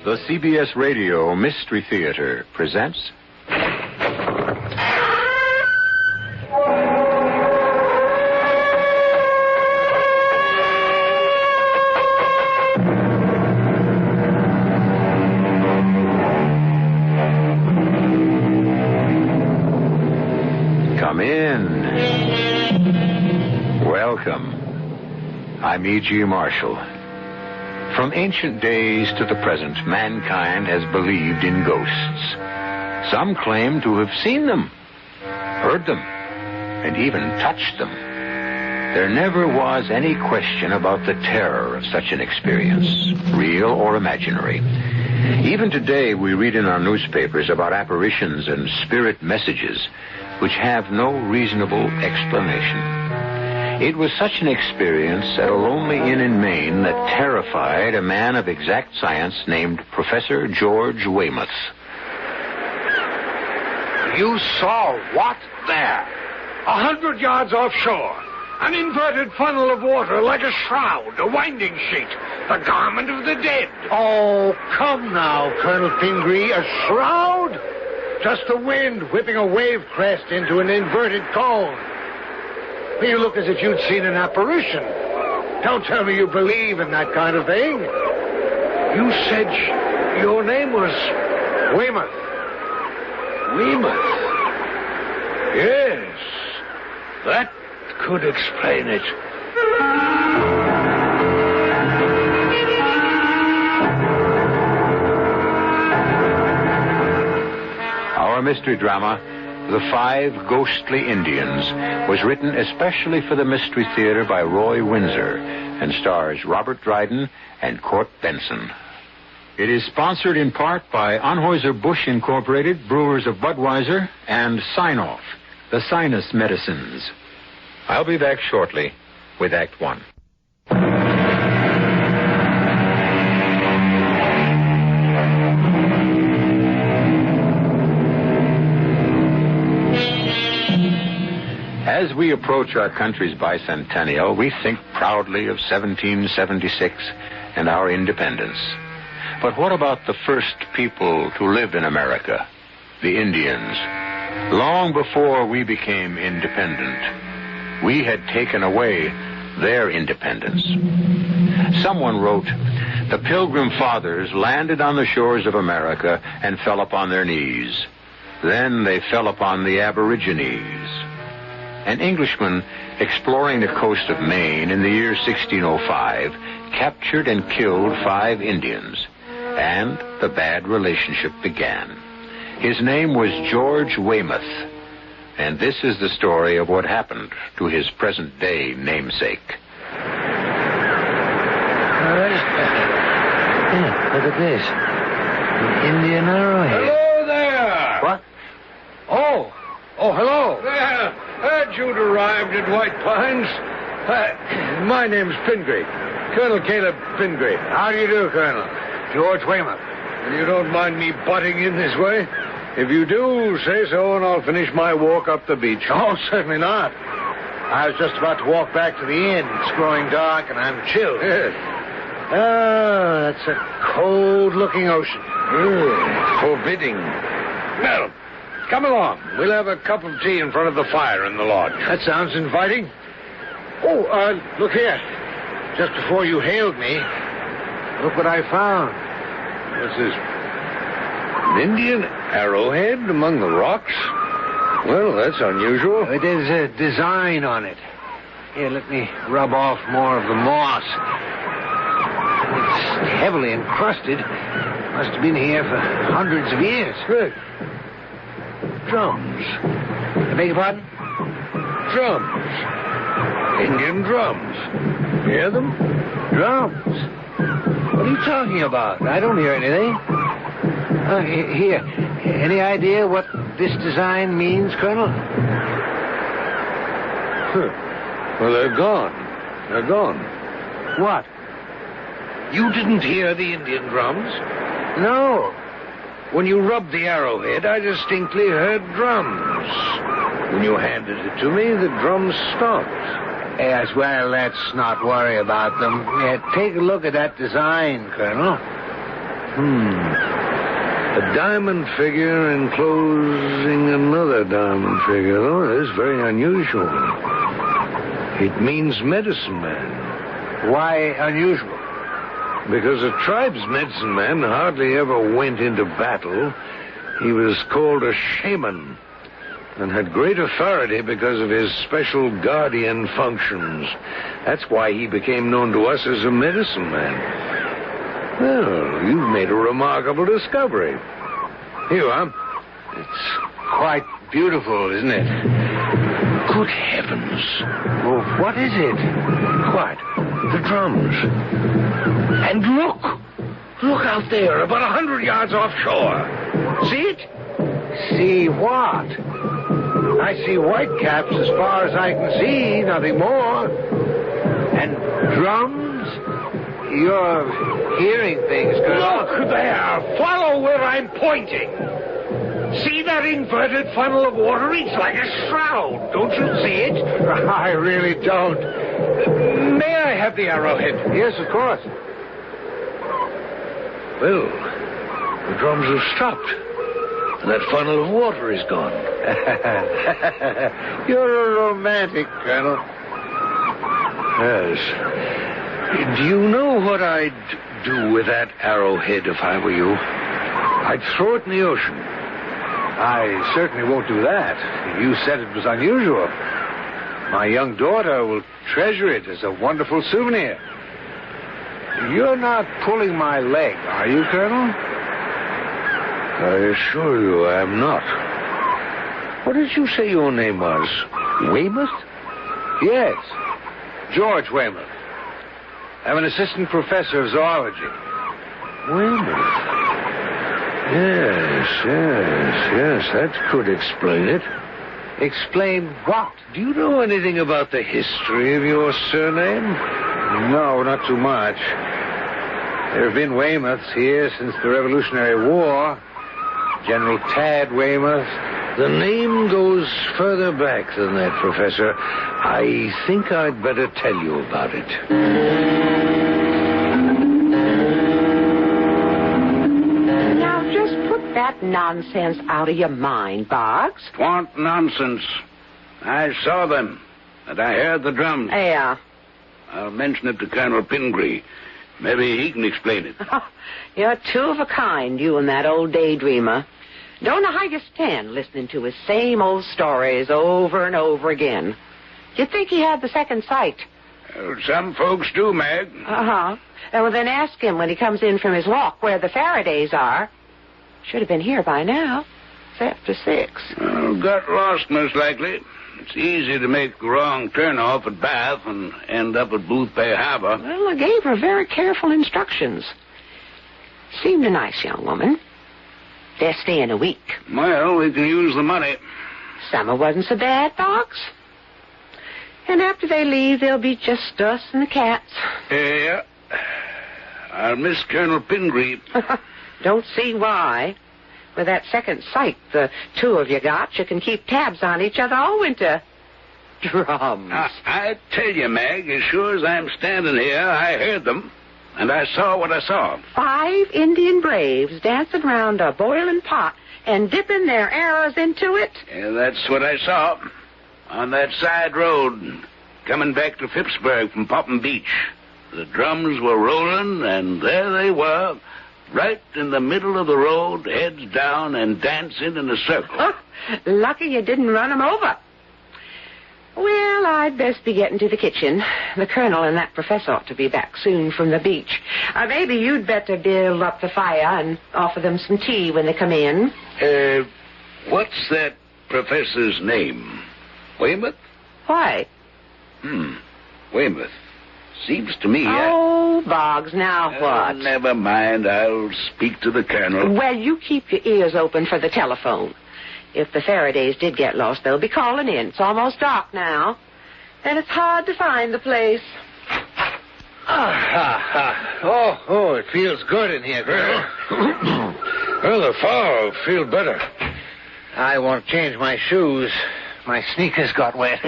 The CBS Radio Mystery Theater presents... Come in. Welcome. I'm E.G. Marshall. From ancient days to the present, mankind has believed in ghosts. Some claim to have seen them, heard them, and even touched them. There never was any question about the terror of such an experience, real or imaginary. Even today, we read in our newspapers about apparitions and spirit messages which have no reasonable explanation. It was such an experience at a lonely inn in Maine that terrified a man of exact science named Professor George Weymouth. You saw what there? 100 yards offshore. An inverted funnel of water like a shroud, a winding sheet, the garment of the dead. Oh, come now, Colonel Pingree. A shroud? Just the wind whipping a wave crest into an inverted cone. You look as if you'd seen an apparition. Don't tell me you believe in that kind of thing. You said your name was... Weymouth. Weymouth? Yes. That could explain it. Our mystery drama, The Five Ghostly Indians, was written especially for the Mystery Theater by Roy Winsor and stars Robert Dryden and Court Benson. It is sponsored in part by Anheuser-Busch Incorporated, Brewers of Budweiser, and Sign-Off, the sinus medicines. I'll be back shortly with Act One. As we approach our country's bicentennial, we think proudly of 1776 and our independence. But what about the first people to live in America, the Indians? Long before we became independent, we had taken away their independence. Someone wrote, "The Pilgrim Fathers landed on the shores of America and fell upon their knees. Then they fell upon the Aborigines." An Englishman exploring the coast of Maine in the year 1605 captured and killed 5 Indians, and the bad relationship began. His name was George Weymouth, and this is the story of what happened to his present-day namesake. Look at this. An Indian arrowhead. Hello there! What? Oh, hello. There. Heard you'd arrived at White Pines. My name's Pingree. Colonel Caleb Pingree. How do you do, Colonel? George Weymouth. You don't mind me butting in this way? If you do, say so, and I'll finish my walk up the beach. Oh, certainly not. I was just about to walk back to the inn. It's growing dark, and I'm chilled. Yes. Oh, that's a cold-looking ocean. Forbidding. Well, come along. We'll have a cup of tea in front of the fire in the lodge. That sounds inviting. Oh, look here. Just before you hailed me, look what I found. What's this? An Indian arrowhead among the rocks? Well, that's unusual. There's a design on it. Here, let me rub off more of the moss. It's heavily encrusted. Must have been here for hundreds of years. Good. Drums. I beg your pardon? Drums. Indian drums. Hear them? Drums? What are you talking about? I don't hear anything. Here. Any idea what this design means, Colonel? Well, they're gone. They're gone. What? You didn't hear the Indian drums? No. When you rubbed the arrowhead, I distinctly heard drums. When you handed it to me, the drums stopped. Yes, well, let's not worry about them. Take a look at that design, Colonel. A diamond figure enclosing another diamond figure. Oh, that's very unusual. It means medicine man. Why unusual? Because a tribe's medicine man hardly ever went into battle. He was called a shaman and had great authority because of his special guardian functions. That's why he became known to us as a medicine man. Well, you've made a remarkable discovery. Here you are. It's quite beautiful, isn't it? Good heavens. Well, what is it? What? The drums. And look! Look out there, about 100 yards offshore. See it? See what? I see whitecaps as far as I can see, nothing more. And drums? You're hearing things, Colonel. Look there! Follow where I'm pointing. See that inverted funnel of water? It's like a shroud. Don't you see it? I really don't. May I have the arrowhead? Yes, of course. Well, the drums have stopped. And that funnel of water is gone. You're a romantic, Colonel. Yes. Do you know what I'd do with that arrowhead if I were you? I'd throw it in the ocean. I certainly won't do that. You said it was unusual. My young daughter will treasure it as a wonderful souvenir. You're not pulling my leg, are you, Colonel? I assure you I'm not. What did you say your name was? Weymouth? Yes. George Weymouth. I'm an assistant professor of zoology. Weymouth? Yes, that could explain it. Explain what? Do you know anything about the history of your surname? No, not too much. There have been Weymouths here since the Revolutionary War. General Tad Weymouth. The name goes further back than that, Professor. I think I'd better tell you about it. Now, just put that nonsense out of your mind, Boggs. Twant nonsense. I saw them, and I heard the drums. Yeah. I'll mention it to Colonel Pingree. Maybe he can explain it. You're two of a kind, you and that old daydreamer. Don't know how you stand listening to his same old stories over and over again. You'd think he had the second sight. Well, some folks do, Mag. Uh-huh. Well, then ask him when he comes in from his walk where the Faradays are. Should have been here by now. It's after 6. Well, got lost, most likely. It's easy to make the wrong turn-off at Bath and end up at Booth Bay Harbor. Well, I gave her very careful instructions. Seemed a nice young woman. They're staying a week. Well, we can use the money. Summer wasn't so bad, Boggs. And after they leave, there'll be just us and the cats. Yeah. I'll miss Colonel Pingree. Don't see why. With that second sight the two of you got, you can keep tabs on each other all winter. Drums. I tell you, Mag, as sure as I'm standing here, I heard them. And I saw what I saw. 5 Indian braves dancing round a boiling pot and dipping their arrows into it. Yeah, that's what I saw. On that side road, coming back to Phippsburg from Popham Beach. The drums were rolling, and there they were, right in the middle of the road, heads down and dancing in a circle. Lucky you didn't run them over. Well, I'd best be getting to the kitchen. The colonel and that professor ought to be back soon from the beach. Maybe you'd better build up the fire and offer them some tea when they come in. What's that professor's name? Weymouth? Why? Weymouth. Seems to me... Oh, Boggs, now what? Never mind. I'll speak to the colonel. Well, you keep your ears open for the telephone. If the Faradays did get lost, they'll be calling in. It's almost dark now. And it's hard to find the place. Oh, it feels good in here, Colonel. Well, the fire will feel better. I want to change my shoes. My sneakers got wet.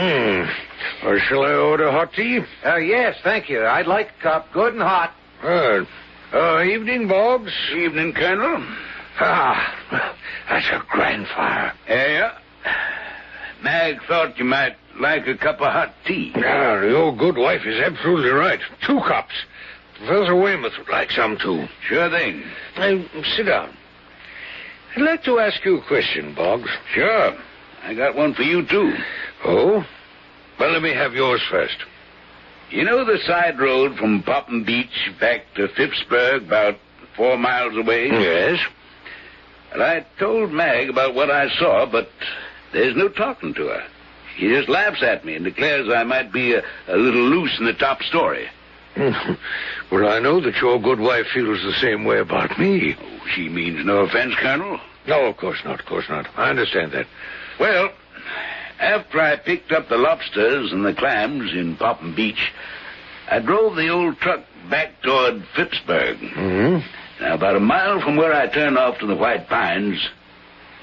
Or shall I order hot tea? Yes, thank you. I'd like a cup, good and hot. Good. Evening, Boggs. Evening, Colonel. Ah, that's a grand fire. Yeah. Mag thought you might like a cup of hot tea. Yeah, the old good wife is absolutely right. 2 cups. Professor Weymouth would like some, too. Sure thing. Sit down. I'd like to ask you a question, Boggs. Sure. I got one for you, too. Oh? Well, let me have yours first. You know the side road from Popham Beach back to Phippsburg, about 4 miles away? Yes. Well, I told Mag about what I saw, but there's no talking to her. She just laughs at me and declares I might be a little loose in the top story. Well, I know that your good wife feels the same way about me. Oh, she means no offense, Colonel. No, of course not, of course not. I understand that. Well, after I picked up the lobsters and the clams in Popham Beach, I drove the old truck back toward Phippsburg. Mm-hmm. Now, about a mile from where I turned off to the White Pines,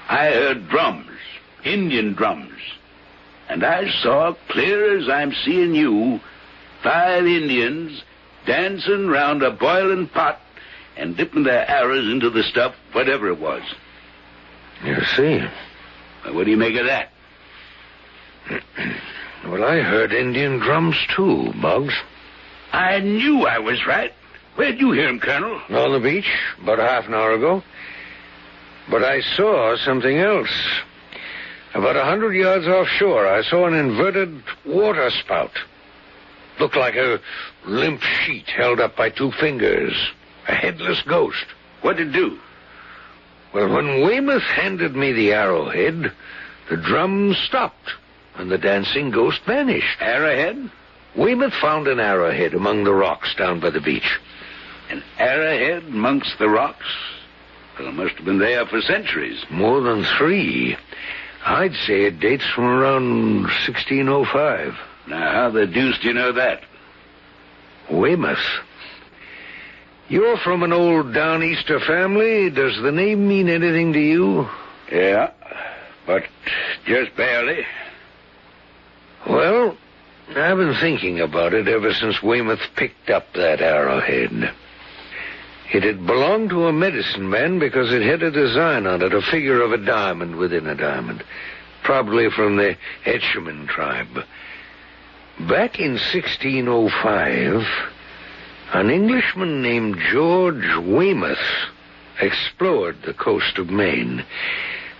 I heard drums, Indian drums. And I saw, clear as I'm seeing you, 5 Indians dancing round a boiling pot and dipping their arrows into the stuff, whatever it was. You see. Well, what do you make of that? Well, I heard Indian drums, too, Boggs. I knew I was right. Where'd you hear 'em, Colonel? On the beach, about a half an hour ago. But I saw something else. About 100 yards offshore, I saw an inverted water spout. Looked like a limp sheet held up by 2 fingers. A headless ghost. What'd it do? Well, when Weymouth handed me the arrowhead, the drums stopped, and the dancing ghost vanished. Arrowhead? Weymouth found an arrowhead among the rocks down by the beach. An arrowhead amongst the rocks? Well, it must have been there for centuries. More than 3. I'd say it dates from around 1605. Now, how the deuce do you know that? Weymouth. You're from an old Downeaster family. Does the name mean anything to you? Yeah, but just barely. Well, I've been thinking about it ever since Weymouth picked up that arrowhead. It had belonged to a medicine man because it had a design on it, a figure of a diamond within a diamond, probably from the Etchemin tribe. Back in 1605, an Englishman named George Weymouth explored the coast of Maine.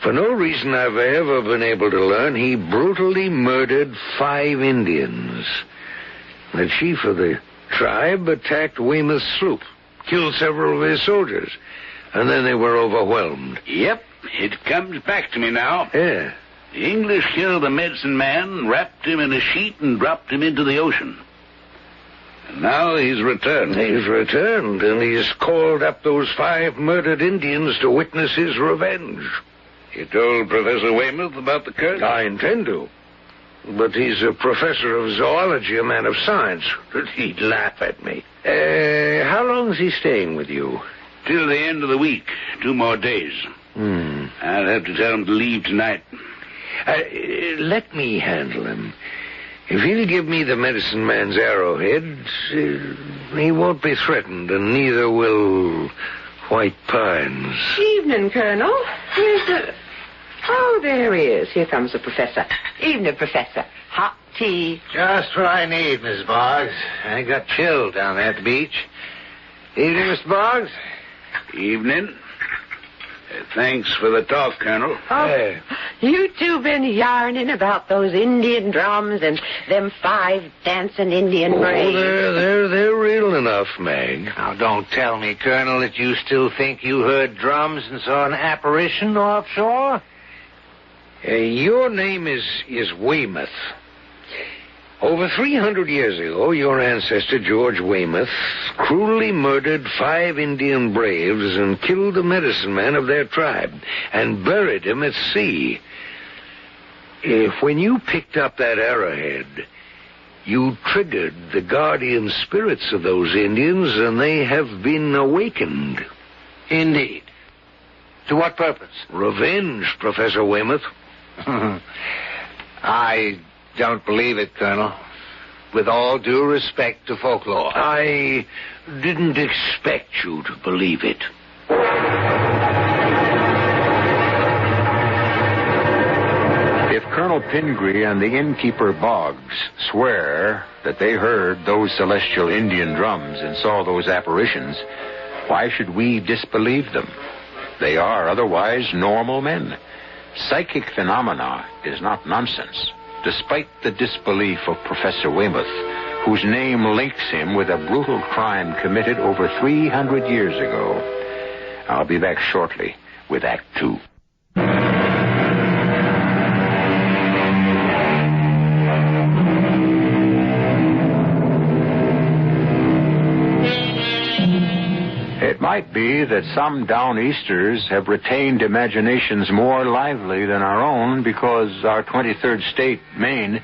For no reason I've ever been able to learn, he brutally murdered 5 Indians. The chief of the tribe attacked Weymouth's sloop, killed several of his soldiers, and then they were overwhelmed. Yep, it comes back to me now. Yeah. The English killed the medicine man, wrapped him in a sheet, and dropped him into the ocean. And now he's returned. He's returned, and he's called up those 5 murdered Indians to witness his revenge. You told Professor Weymouth about the curse? I intend to. But he's a professor of zoology, a man of science. He'd laugh at me. How long's he staying with you? Till the end of the week. 2 more days. I'll have to tell him to leave tonight. Let me handle him. If he'll give me the medicine man's arrowhead, he won't be threatened, and neither will White Pines. Evening, Colonel. Where's the... Oh, there he is. Here comes the professor. Evening, Professor. Hot tea. Just what I need, Miss Boggs. I got chilled down there at the beach. Evening, Miss Boggs. Evening. Thanks for the talk, Colonel. Oh, you two been yarning about those Indian drums and them 5 dancing Indian braves. They're real enough, Mag. Now, don't tell me, Colonel, that you still think you heard drums and saw an apparition offshore? Your name is Weymouth. Over 300 years ago, your ancestor, George Weymouth, cruelly murdered 5 Indian braves and killed the medicine man of their tribe and buried him at sea. When you picked up that arrowhead, you triggered the guardian spirits of those Indians, and they have been awakened. Indeed. To what purpose? Revenge, Professor Weymouth. I don't believe it, Colonel. with all due respect to folklore. I didn't expect you to believe it. If Colonel Pingree and the innkeeper Boggs swear that they heard those celestial Indian drums and saw those apparitions, why should we disbelieve them? They are otherwise normal men. Psychic phenomena is not nonsense, despite the disbelief of Professor Weymouth, whose name links him with a brutal crime committed over 300 years ago. I'll be back shortly with Act 2. It might be that some Downeasters have retained imaginations more lively than our own because our 23rd state, Maine,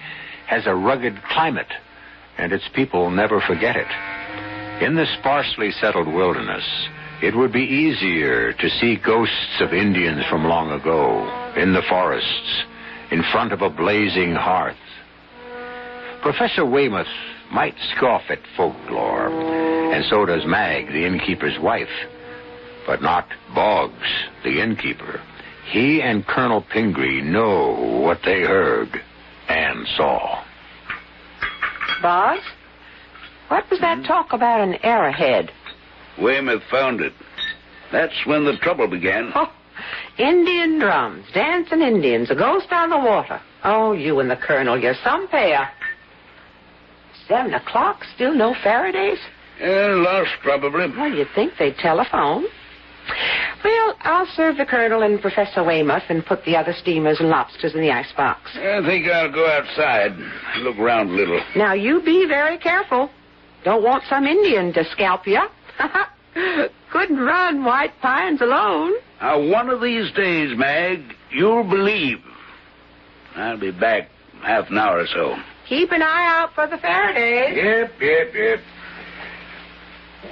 has a rugged climate, and its people never forget it. In the sparsely settled wilderness, it would be easier to see ghosts of Indians from long ago, in the forests, in front of a blazing hearth. Professor Weymouth might scoff at folklore, and so does Mag, the innkeeper's wife, but not Boggs, the innkeeper. He and Colonel Pingree know what they heard and saw. Boggs, what was that talk about an arrowhead? Weymouth found it. That's when the trouble began. Oh, Indian drums, dancing Indians, a ghost on the water. Oh, you and the Colonel, you're some pair. 7 o'clock, still no Faradays? Lost, probably. Well, you'd think they'd telephone. Well, I'll serve the Colonel and Professor Weymouth and put the other steamers and lobsters in the icebox. I think I'll go outside, look around a little. Now, you be very careful. Don't want some Indian to scalp you. Couldn't run White Pines alone. One of these days, Mag, you'll believe. I'll be back half an hour or so. Keep an eye out for the Faradays. Yep.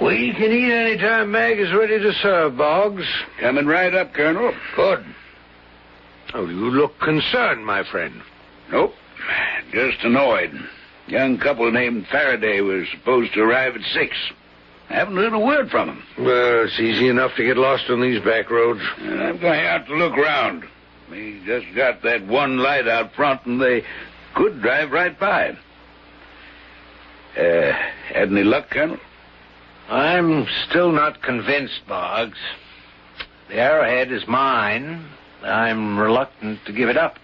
We can eat any time Mag is ready to serve, Boggs. Coming right up, Colonel. Good. Oh, you look concerned, my friend. Nope. Just annoyed. Young couple named Faraday was supposed to arrive at 6. Haven't heard a word from him. Well, it's easy enough to get lost on these back roads. I'm going out to look around. We just got that one light out front, and they could drive right by. Had any luck, Colonel? I'm still not convinced, Boggs. The arrowhead is mine. I'm reluctant to give it up.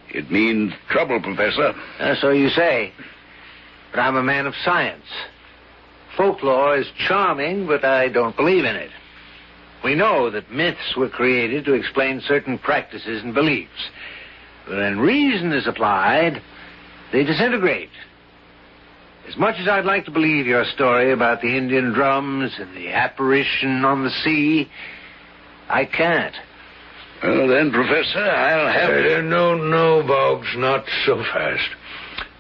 It means trouble, Professor. So you say. But I'm a man of science. Folklore is charming, but I don't believe in it. We know that myths were created to explain certain practices and beliefs. But when reason is applied, they disintegrate. As much as I'd like to believe your story about the Indian drums and the apparition on the sea, I can't. Well, then, Professor, I'll have to... No, Boggs, not so fast.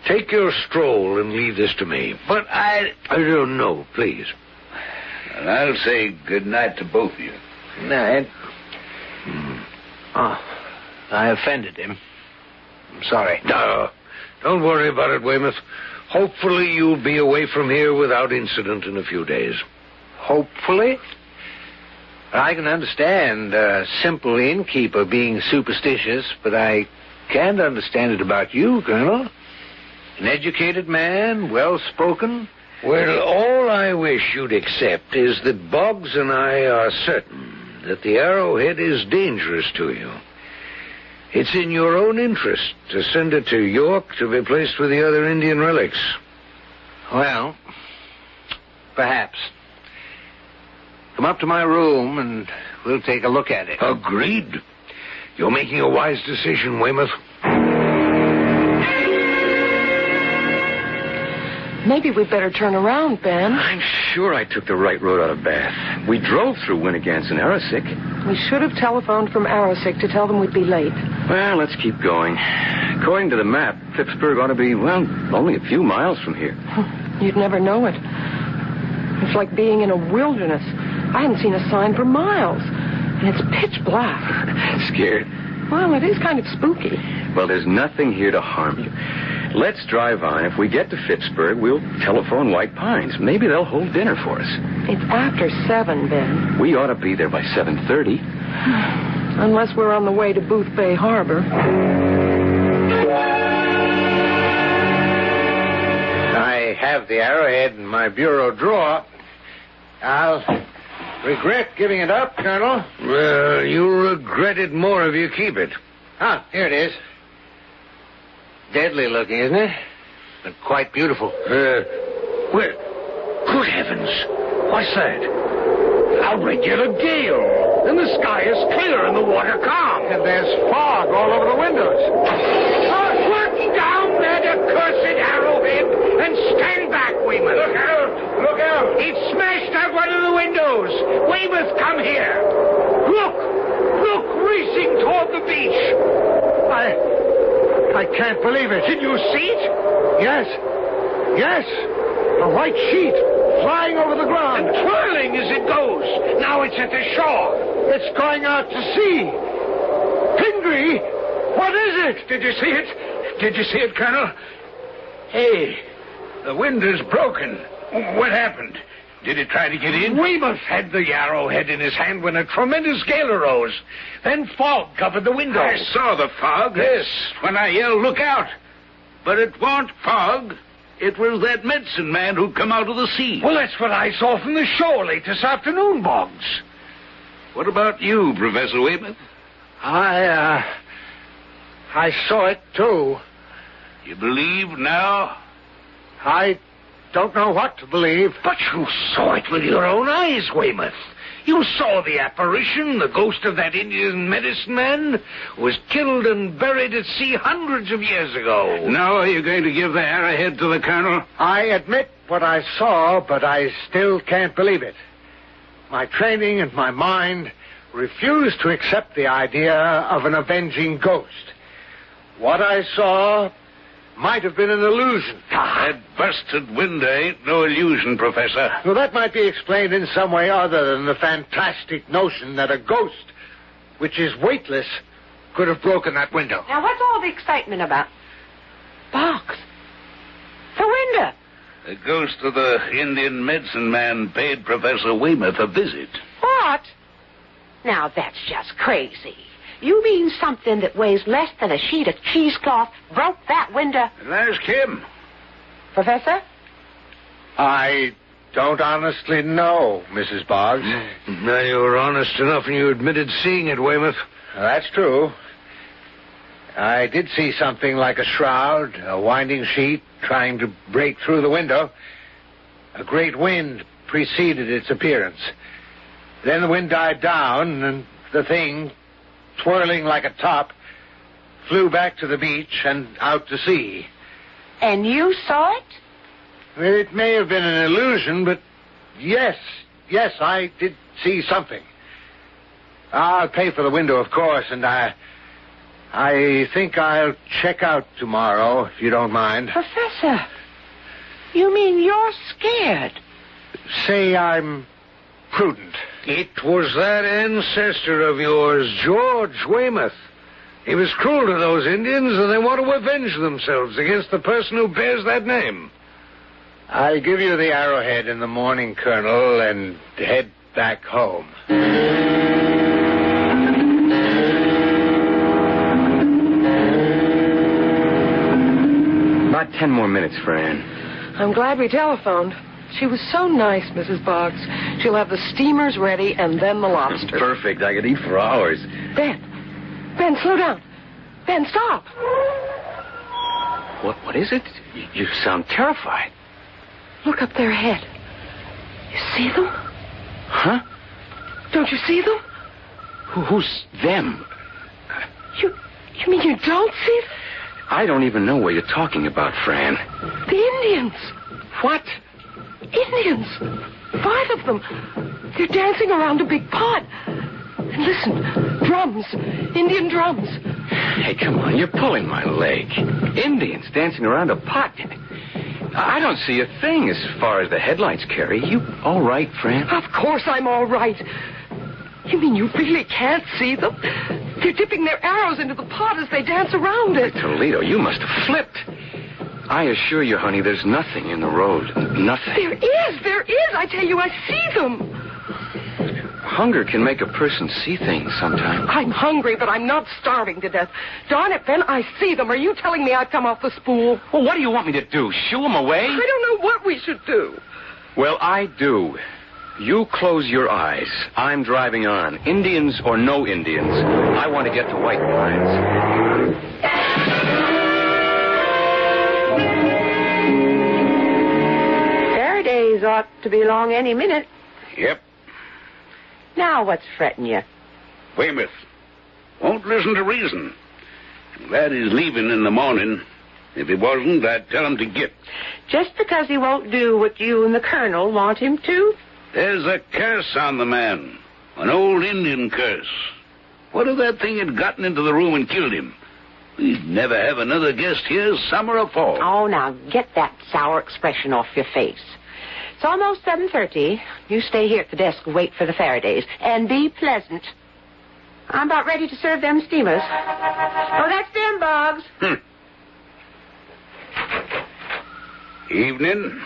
Take your stroll and leave this to me. But I don't know, please. And I'll say good night to both of you. Night. Oh, I offended him. I'm sorry. No, don't worry about it, Weymouth. Hopefully you'll be away from here without incident in a few days. Hopefully? I can understand a simple innkeeper being superstitious, but I can't understand it about you, Colonel. An educated man, well-spoken. Well, all I wish you'd accept is that Boggs and I are certain that the arrowhead is dangerous to you. It's in your own interest to send it to York to be placed with the other Indian relics. Well, perhaps. Come up to my room and we'll take a look at it. Agreed. You're making a wise decision, Weymouth. Maybe we'd better turn around, Ben. I'm sure I took the right road out of Bath. We drove through Winnegans and Arrowsick. We should have telephoned from Arrowsick to tell them we'd be late. Well, let's keep going. According to the map, Phippsburg ought to be, only a few miles from here. You'd never know it. It's like being in a wilderness. I hadn't seen a sign for miles. And it's pitch black. Scared? Well, it is kind of spooky. Well, there's nothing here to harm you. Let's drive on. If we get to Phippsburg, we'll telephone White Pines. Maybe they'll hold dinner for us. It's after 7, Ben. We ought to be there by 7:30. Unless we're on the way to Booth Bay Harbor. I have the Arrowhead in my bureau drawer. I'll regret giving it up, Colonel. Well, you'll regret it more if you keep it. Ah, here it is. Deadly looking, isn't it? But quite beautiful. Well, good heavens. What's that? A regular gale. And the sky is clear and the water calm. And there's fog all over the windows. Work down that accursed Arrowhead and stand back, Weymouth. Look out! Look out! It smashed out one of the windows. Weymouth, come here. Look, racing toward the beach. I can't believe it. Can you see it? Yes. A white sheet flying over the ground. And twirling as it goes. Now it's at the shore. It's going out to sea. Pingree, what is it? Did you see it? Did you see it, Colonel? Hey, the window's broken. What happened? Did it try to get in? Weymouth had the Arrowhead in his hand when a tremendous gale arose. Then fog covered the window. I saw the fog. Yes. When I yelled, look out. But it wasn't fog. It was that medicine man who'd come out of the sea. Well, that's what I saw from the shore late this afternoon, Boggs. What about you, Professor Weymouth? I saw it, too. You believe now? I don't know what to believe. But you saw it with your own eyes, Weymouth. You saw the apparition, the ghost of that Indian medicine man who was killed and buried at sea hundreds of years ago. Now are you going to give the Arrowhead to the Colonel? I admit what I saw, but I still can't believe it. My training and my mind refuse to accept the idea of an avenging ghost. What I saw might have been an illusion. That busted window ain't no illusion, Professor. Well, that might be explained in some way other than the fantastic notion that a ghost, which is weightless, could have broken that window. Now, what's all the excitement about? Boggs. The window. The ghost of the Indian medicine man paid Professor Weymouth a visit. What? Now, that's just crazy. You mean something that weighs less than a sheet of cheesecloth broke that window? And ask him. Professor? I don't honestly know, Mrs. Boggs. Now, you were honest enough and you admitted seeing it, Weymouth. That's true. I did see something like a shroud, a winding sheet, trying to break through the window. A great wind preceded its appearance. Then the wind died down, and the thing, twirling like a top, flew back to the beach and out to sea. And you saw it? Well, it may have been an illusion, but yes, I did see something. I'll pay for the window, of course, and I think I'll check out tomorrow, if you don't mind. Professor, you mean you're scared? Say I'm prudent. It was that ancestor of yours, George Weymouth. He was cruel to those Indians, and they want to avenge themselves against the person who bears that name. I'll give you the Arrowhead in the morning, Colonel, and head back home. About 10 more minutes, Fran. I'm glad we telephoned. She was so nice, Mrs. Boggs. She'll have the steamers ready and then the lobster. Perfect. I could eat for hours. Ben, slow down. Ben, stop. What is it? You sound terrified. Look up their head. You see them? Huh? Don't you see them? Who's them? You mean you don't see them? I don't even know what you're talking about, Fran. The Indians. What? Indians. 5 of them. They're dancing around a big pot. And listen, drums. Indian drums. Hey, come on, you're pulling my leg. Indians dancing around a pot. I don't see a thing as far as the headlights carry. You all right, Fran? Of course I'm all right. You mean you really can't see them? They're dipping their arrows into the pot as they dance around it. Toledo, you must have flipped. I assure you, honey, there's nothing in the road. Nothing. There is. I tell you, I see them. Hunger can make a person see things sometimes. I'm hungry, but I'm not starving to death. Darn it, Ben, I see them. Are you telling me I've come off the spool? Well, what do you want me to do? Shoo them away? I don't know what we should do. Well, I do. You close your eyes. I'm driving on. Indians or no Indians, I want to get to White Pines. Faraday's ought to be along any minute. Yep. Now what's fretting you? Weymouth won't listen to reason. I'm glad he's leaving in the morning. If he wasn't, I'd tell him to get. Just because he won't do what you and the Colonel want him to? There's a curse on the man. An old Indian curse. What if that thing had gotten into the room and killed him? We'd never have another guest here, summer or fall. Oh, now get that sour expression off your face. It's almost 7:30. You stay here at the desk and wait for the Faradays. And be pleasant. I'm about ready to serve them steamers. Oh, that's them, Boggs. Evening.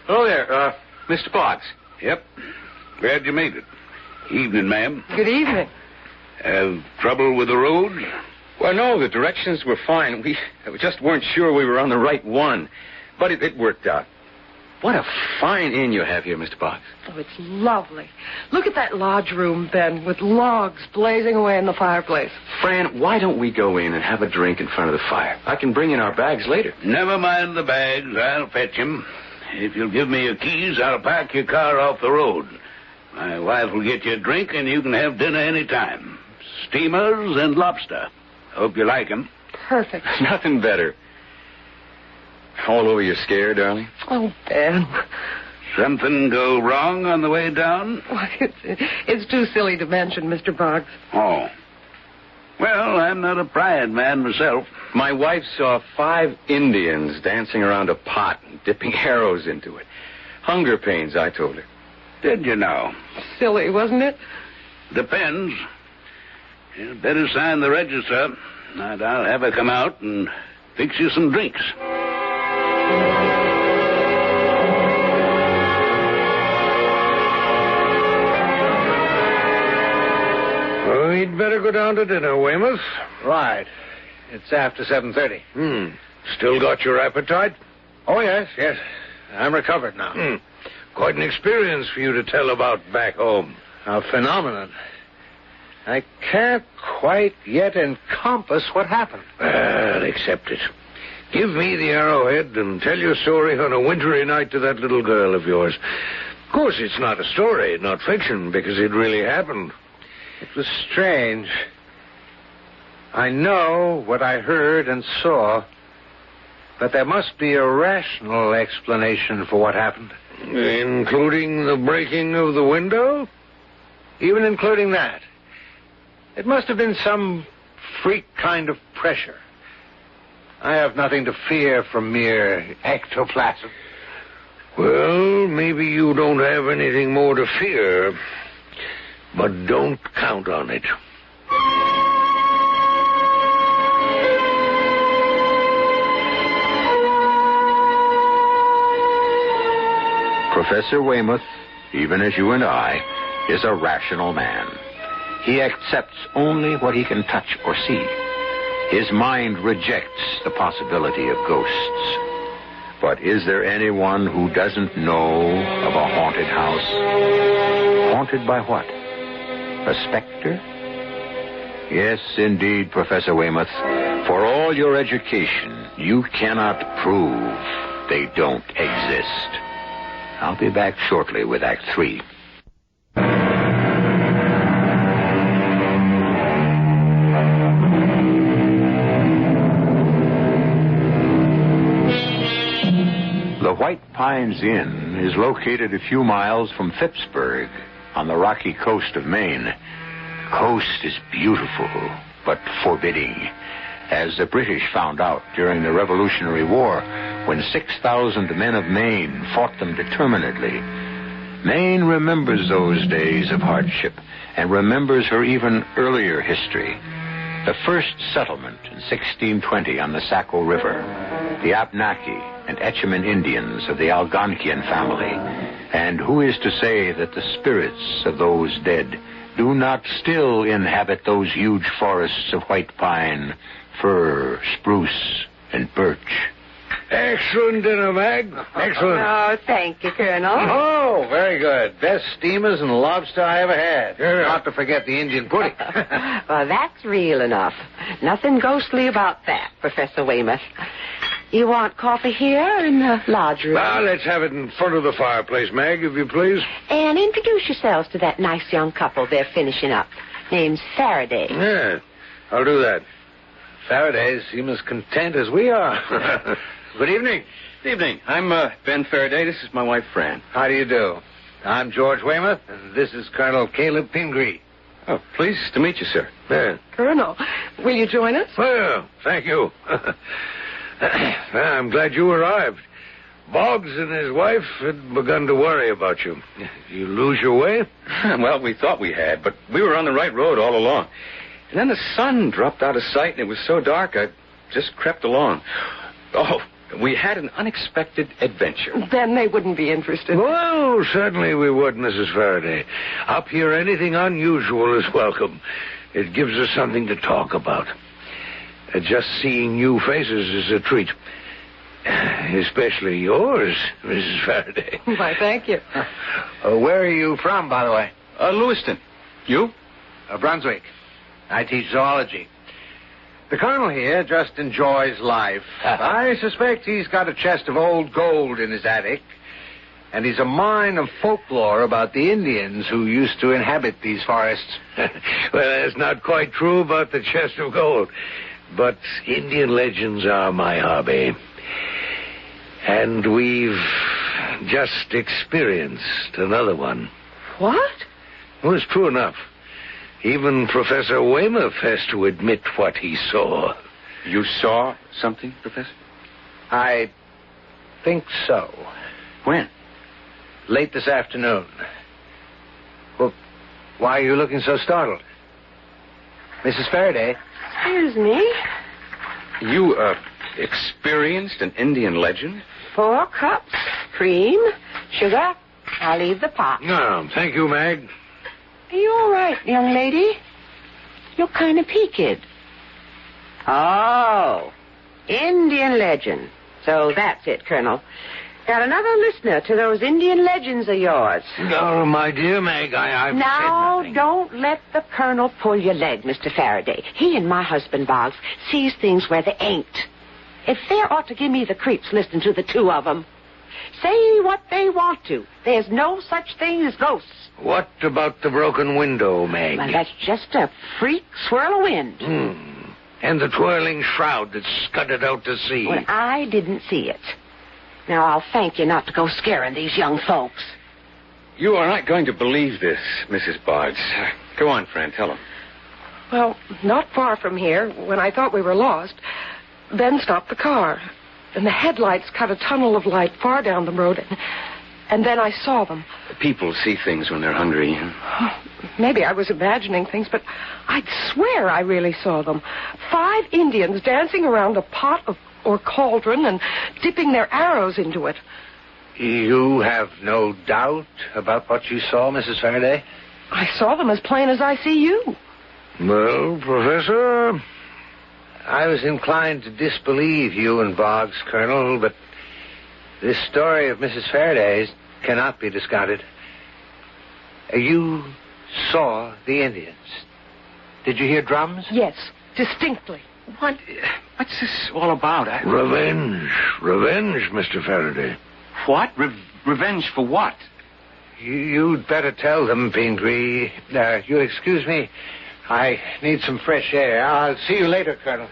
Hello there, Mr. Boggs. Yep. Glad you made it. Evening, ma'am. Good evening. Have trouble with the road? Well, no, the directions were fine. We just weren't sure we were on the right one. But it worked out. What a fine inn you have here, Mr. Boggs. Oh, it's lovely. Look at that lodge room, Ben, with logs blazing away in the fireplace. Fran, why don't we go in and have a drink in front of the fire? I can bring in our bags later. Never mind the bags. I'll fetch him. If you'll give me your keys, I'll park your car off the road. My wife will get you a drink, and you can have dinner any time. Steamers and lobster. Hope you like 'em. Perfect. Nothing better. All over your scare, darling? Oh, Ben. Something go wrong on the way down? Why, it's too silly to mention, Mr. Boggs. Oh. Well, I'm not a pride man myself. My wife saw 5 Indians dancing around a pot and dipping arrows into it. Hunger pains, I told her. Did you now? Silly, wasn't it? Depends. You'd better sign the register, and I'll have her come out and fix you some drinks. Well, we'd better go down to dinner, Weymouth. Right. It's after 7:30. Still got your appetite? Oh, yes. I'm recovered now. Quite an experience for you to tell about back home. A phenomenon. I can't quite yet encompass what happened. Well, accept it. Give me the Arrowhead and tell your story on a wintry night to that little girl of yours. Of course, it's not a story, not fiction, because it really happened. It was strange. I know what I heard and saw, but there must be a rational explanation for what happened. Including the breaking of the window? Even including that. It must have been some freak kind of pressure. I have nothing to fear from mere ectoplasm. Well, maybe you don't have anything more to fear, but don't count on it. Professor Weymouth, even as you and I, is a rational man. He accepts only what he can touch or see. His mind rejects the possibility of ghosts. But is there anyone who doesn't know of a haunted house? Haunted by what? A specter? Yes, indeed, Professor Weymouth. For all your education, you cannot prove they don't exist. I'll be back shortly with Act 3. The White Pines Inn is located a few miles from Phippsburg on the rocky coast of Maine. The coast is beautiful, but forbidding, as the British found out during the Revolutionary War when 6,000 men of Maine fought them determinedly. Maine remembers those days of hardship and remembers her even earlier history. The first settlement in 1620 on the Saco River, the Abnaki and Etchemin Indians of the Algonquian family. And who is to say that the spirits of those dead do not still inhabit those huge forests of white pine, fir, spruce, and birch? Excellent dinner, Mag. Excellent. Oh, thank you, Colonel. Oh, very good. Best steamers and lobster I ever had. Yeah. Not to forget the Indian pudding. Well, that's real enough. Nothing ghostly about that, Professor Weymouth. You want coffee here in the lodge room? Well, let's have it in front of the fireplace, Mag, if you please. And introduce yourselves to that nice young couple they're finishing up. Name's Faraday. Yeah, I'll do that. Faraday's seem as content as we are. Good evening. Good evening. I'm Ben Faraday. This is my wife, Fran. How do you do? I'm George Weymouth, and this is Colonel Caleb Pingree. Oh, pleased to meet you, sir. Yeah. Colonel, will you join us? Well, thank you. I'm glad you arrived. Boggs and his wife had begun to worry about you. You lose your way? Well, we thought we had, but we were on the right road all along. And then the sun dropped out of sight, and it was so dark, I just crept along. Oh, we had an unexpected adventure. Then they wouldn't be interested. Well, certainly we would, Mrs. Faraday. Up here, anything unusual is welcome. It gives us something to talk about. Just seeing new faces is a treat. Especially yours, Mrs. Faraday. Why, thank you. Where are you from, by the way? Lewiston. You? Brunswick. I teach zoology. The colonel here just enjoys life. I suspect he's got a chest of old gold in his attic, and he's a mine of folklore about the Indians who used to inhabit these forests. Well, that's not quite true about the chest of gold, but Indian legends are my hobby. And we've just experienced another one. What? Well, it's true enough. Even Professor Weymouth has to admit what he saw. You saw something, Professor? I think so. When? Late this afternoon. Well, why are you looking so startled? Mrs. Faraday? Excuse me. You, experienced an Indian legend? 4 cups, cream, sugar. I'll leave the pot. No, thank you, Mag. Are you all right, young lady? You're kind of peaked. Oh, Indian legend. So that's it, Colonel. Got another listener to those Indian legends of yours. No, my dear Mag, I've said Now, nothing. don't let the Colonel pull your leg, Mr. Faraday. He and my husband, Boggs, sees things where they ain't. If they ought to give me the creeps listening to the two of them. Say what they want to. There's no such thing as ghosts. What about the broken window, Mag? Well, that's just a freak swirl of wind. And the twirling shroud that scudded out to sea. Well, I didn't see it. Now, I'll thank you not to go scaring these young folks. You are not going to believe this, Mrs. Boggs. Go on, Fran, tell them. Well, not far from here, when I thought we were lost, Ben stopped the car. And the headlights cut a tunnel of light far down the road. And then I saw them. People see things when they're hungry. Maybe I was imagining things, but I'd swear I really saw them. 5 Indians dancing around a pot or cauldron and dipping their arrows into it. You have no doubt about what you saw, Mrs. Faraday? I saw them as plain as I see you. Well, Professor, I was inclined to disbelieve you and Boggs, Colonel, but this story of Mrs. Faraday's cannot be discarded. You saw the Indians. Did you hear drums? Yes, distinctly. What's this all about? Revenge. Revenge, Mr. Faraday. What? Revenge for what? You'd better tell them, Pingree. You'll excuse me. I need some fresh air. I'll see you later, Colonel.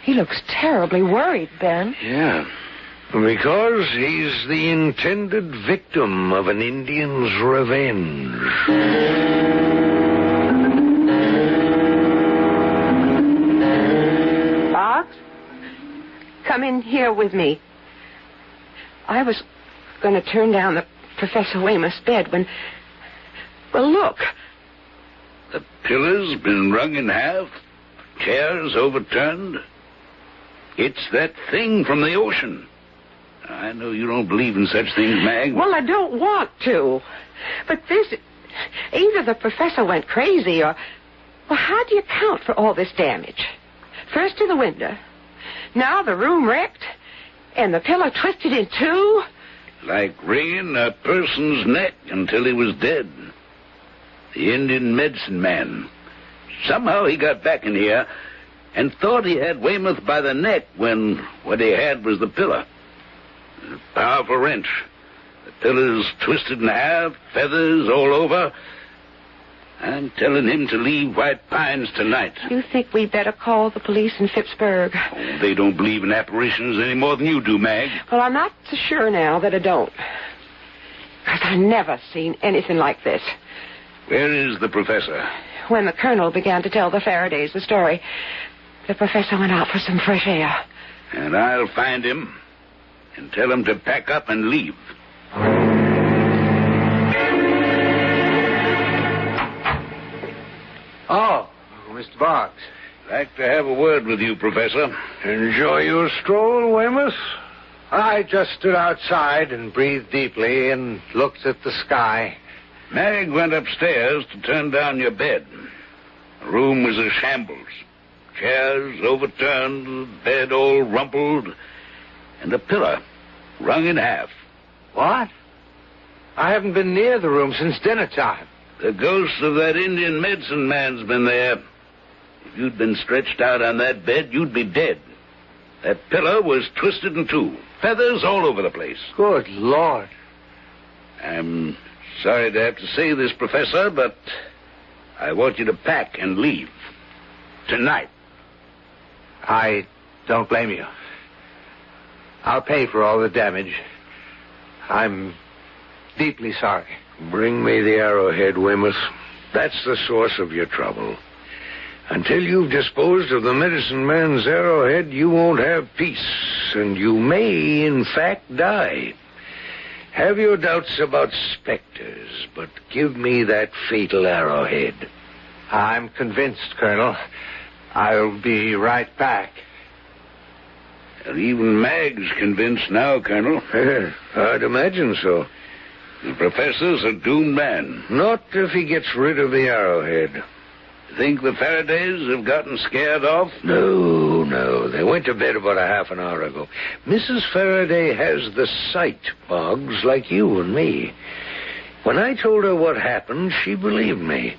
He looks terribly worried, Ben. Yeah. Because he's the intended victim of an Indian's revenge. Boggs, come in here with me. I was going to turn down the Professor Weymouth's bed when... Well, look. The pillar's been wrung in half. chairs overturned. It's that thing from the ocean. I know you don't believe in such things, Mag. Well, I don't want to. But either the professor went crazy or... Well, how do you account for all this damage? First to the window, now the room wrecked, and the pillow twisted in two. Like wringing a person's neck until he was dead. The Indian medicine man. Somehow he got back in here and thought he had Weymouth by the neck when what he had was the pillow. A powerful wrench. The pillow's twisted in half, feathers all over. I'm telling him to leave White Pines tonight. You think we'd better call the police in Phippsburg? Oh, they don't believe in apparitions any more than you do, Mag. Well, I'm not so sure now that I don't. Because I've never seen anything like this. Where is the professor? When the colonel began to tell the Faradays the story, the professor went out for some fresh air. And I'll find him and tell him to pack up and leave. Oh, Mr. Boggs. Like to have a word with you, Professor. Enjoy your stroll, Weymouth? I just stood outside and breathed deeply and looked at the sky. Mag went upstairs to turn down your bed. The room was a shambles. Chairs overturned, the bed all rumpled, and the pillow wrung in half. What? I haven't been near the room since dinner time. The ghost of that Indian medicine man's been there. If you'd been stretched out on that bed, you'd be dead. That pillow was twisted in two. Feathers all over the place. Good Lord. I'm sorry to have to say this, Professor, but I want you to pack and leave. Tonight. I don't blame you. I'll pay for all the damage. I'm deeply sorry. Bring me the Arrowhead, Weymouth. That's the source of your trouble. Until you've disposed of the medicine man's arrowhead, you won't have peace, and you may, in fact, die. Have your doubts about specters, but give me that fatal arrowhead. I'm convinced, Colonel. I'll be right back. And even Mag's convinced now, Colonel. I'd imagine so. The professor's a doomed man. Not if he gets rid of the arrowhead. Think the Faradays have gotten scared off? No. They went to bed about a half an hour ago. Mrs. Faraday has the sight, Boggs, like you and me. When I told her what happened, she believed me.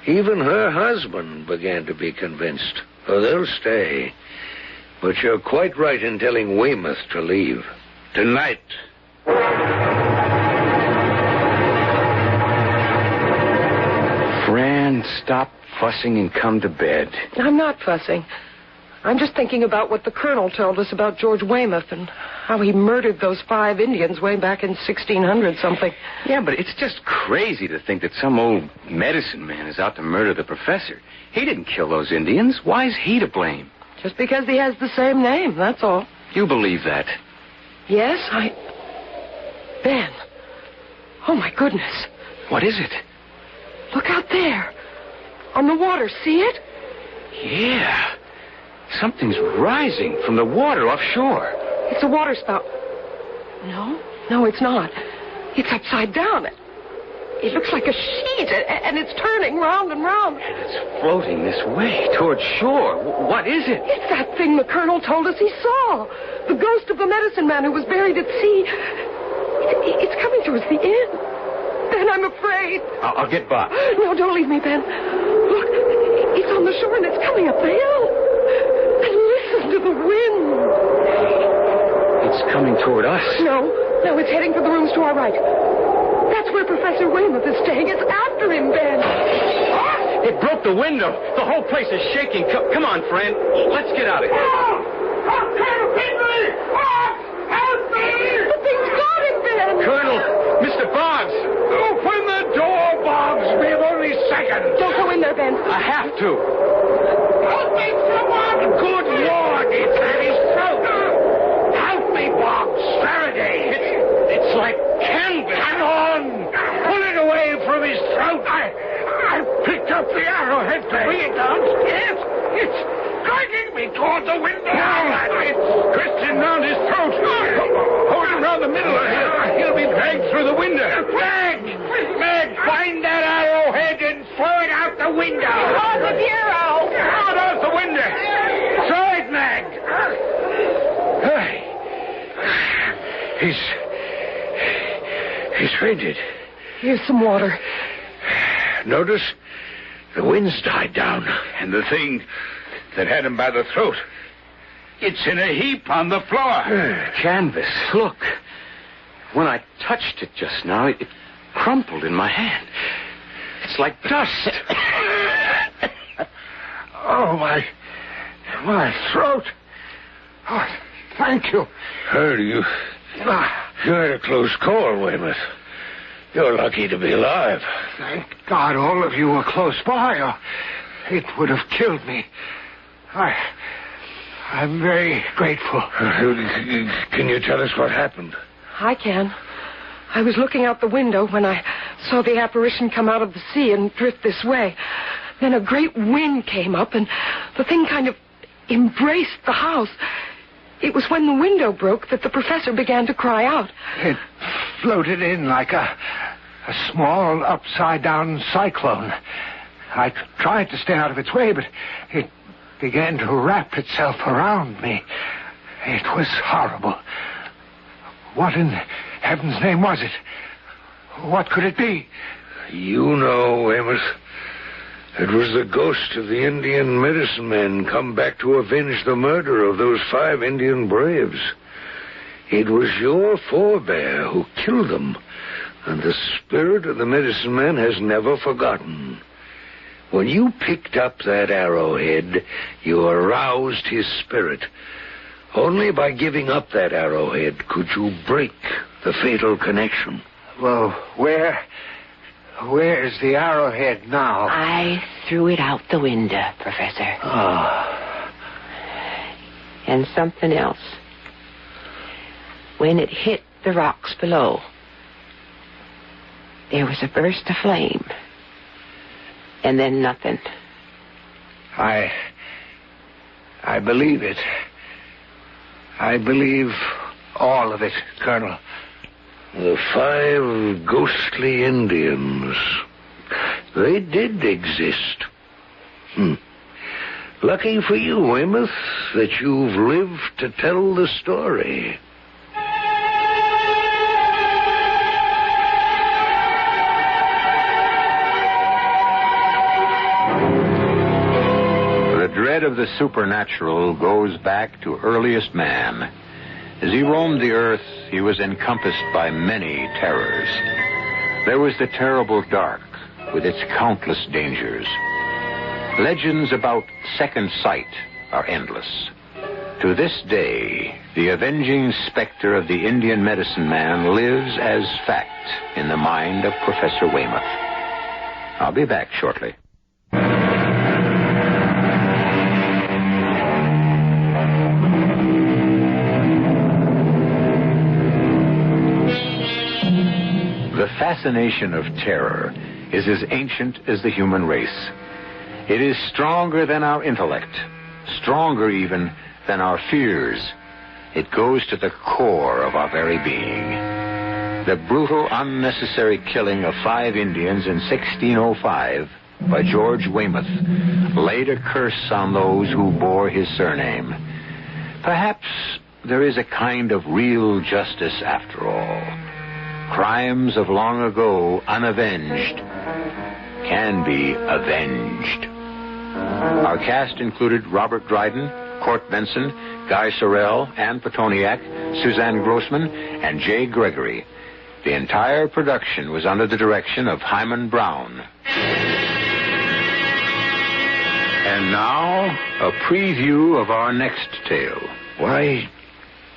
Even her husband began to be convinced. Oh, they'll stay. But you're quite right in telling Weymouth to leave. Tonight. Fran, stop fussing and come to bed. I'm not fussing. I'm just thinking about what the colonel told us about George Weymouth and how he murdered those 5 Indians way back in 1600-something. Yeah, but it's just crazy to think that some old medicine man is out to murder the professor. He didn't kill those Indians. Why is he to blame? Just because he has the same name, that's all. You believe that? Yes, Ben. Oh, my goodness. What is it? Look out there. On the water, see it? Yeah. Something's rising from the water offshore. It's a water spout. No, it's not. It's upside down. It looks like a sheet, and it's turning round and round. And it's floating this way, toward shore. What is it? It's that thing the colonel told us he saw. The ghost of the medicine man who was buried at sea. It's coming towards the inn. Ben, I'm afraid. I'll get Bob. No, don't leave me, Ben. Look, it's on the shore, and it's coming up the hill. And listen to the wind. It's coming toward us. No, it's heading for the rooms to our right. That's where Professor Weymouth is staying. It's after him, Ben. It broke the window. The whole place is shaking. Come on, friend. Let's get out of here. Help me! Help me! The thing's got him, Ben. Colonel, Mr. Boggs. Open the door, Boggs. We have only seconds. Don't go in there, Ben. I have to. Help me, someone! Good Lord, it's at his throat. Help me, Boggs. Faraday. It's like canvas. Hang on. Pull it away from his throat. I picked up the arrowhead to bring it downstairs. It's dragging me toward the window. It's twisting round his throat. Hold him round the middle. He'll be dragged through the window. Meg, find that arrowhead and throw it out the window. Oh, the hero! Out the window. Throw it, Meg. He's fainted. Here's some water. Notice the wind's died down. And the thing that had him by the throat, it's in a heap on the floor. Canvas. Look. When I touched it just now, it crumpled in my hand. It's like dust. Oh, my throat. Oh, thank you. You had a close call, Weymouth. You're lucky to be alive. Thank God all of you were close by, or it would have killed me. I'm very grateful. Can you tell us what happened? I can. I was looking out the window when I saw the apparition come out of the sea and drift this way. Then a great wind came up, and the thing kind of embraced the house. It was when the window broke that the professor began to cry out. It floated in like a small upside-down cyclone. I tried to stay out of its way, but it began to wrap itself around me. It was horrible. What in heaven's name was it? What could it be? You know, Weymouth. It was the ghost of the Indian medicine men come back to avenge the murder of those 5 Indian braves. It was your forebear who killed them, and the spirit of the medicine man has never forgotten. When you picked up that arrowhead, you aroused his spirit. Only by giving up that arrowhead could you break the fatal connection. Well, where's the arrowhead now? I threw it out the window, Professor. Oh. And something else. When it hit the rocks below, there was a burst of flame. And then nothing. I believe it. I believe all of it, Colonel. The 5 ghostly Indians. They did exist. Lucky for you, Weymouth, that you've lived to tell the story. The dread of the supernatural goes back to earliest man. As he roamed the earth, he was encompassed by many terrors. There was the terrible dark, with its countless dangers. Legends about second sight are endless. To this day, the avenging specter of the Indian medicine man lives as fact in the mind of Professor Weymouth. I'll be back shortly. The fascination of terror is as ancient as the human race. It is stronger than our intellect, stronger even than our fears. It goes to the core of our very being. The brutal, unnecessary killing of 5 Indians in 1605 by George Weymouth laid a curse on those who bore his surname. Perhaps there is a kind of real justice after all. Crimes of long ago, unavenged, can be avenged. Our cast included Robert Dryden, Court Benson, Guy Sorel, Anne Pitoniak, Suzanne Grossman, and J. Gregory. The entire production was under the direction of Hyman Brown. And now, a preview of our next tale. Why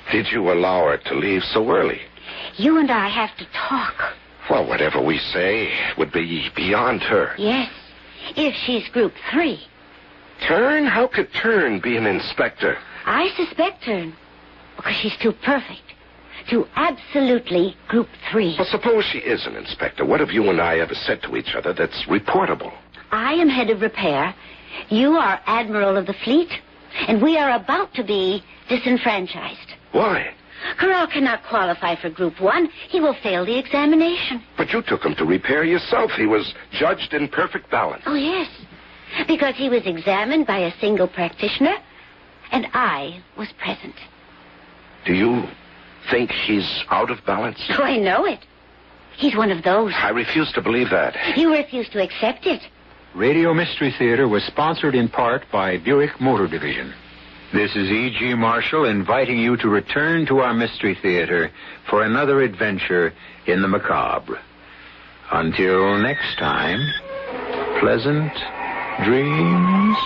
did you allow her to leave so early? You and I have to talk. Well, whatever we say would be beyond her. Yes, if she's Group 3. Turn? How could Turn be an inspector? I suspect Turn because she's too perfect. Too absolutely Group 3. Well, suppose she is an inspector. What have you and I ever said to each other that's reportable? I am head of repair, You are Admiral of the Fleet, and we are about to be disenfranchised. Why? Corral cannot qualify for Group 1. He will fail the examination. But you took him to repair yourself. He was judged in perfect balance. Oh, yes. Because he was examined by a single practitioner, and I was present. Do you think he's out of balance? Oh, I know it. He's one of those. I refuse to believe that. You refuse to accept it. Radio Mystery Theater was sponsored in part by Buick Motor Division. This is E.G. Marshall inviting you to return to our Mystery Theater for another adventure in the macabre. Until next time, pleasant dreams.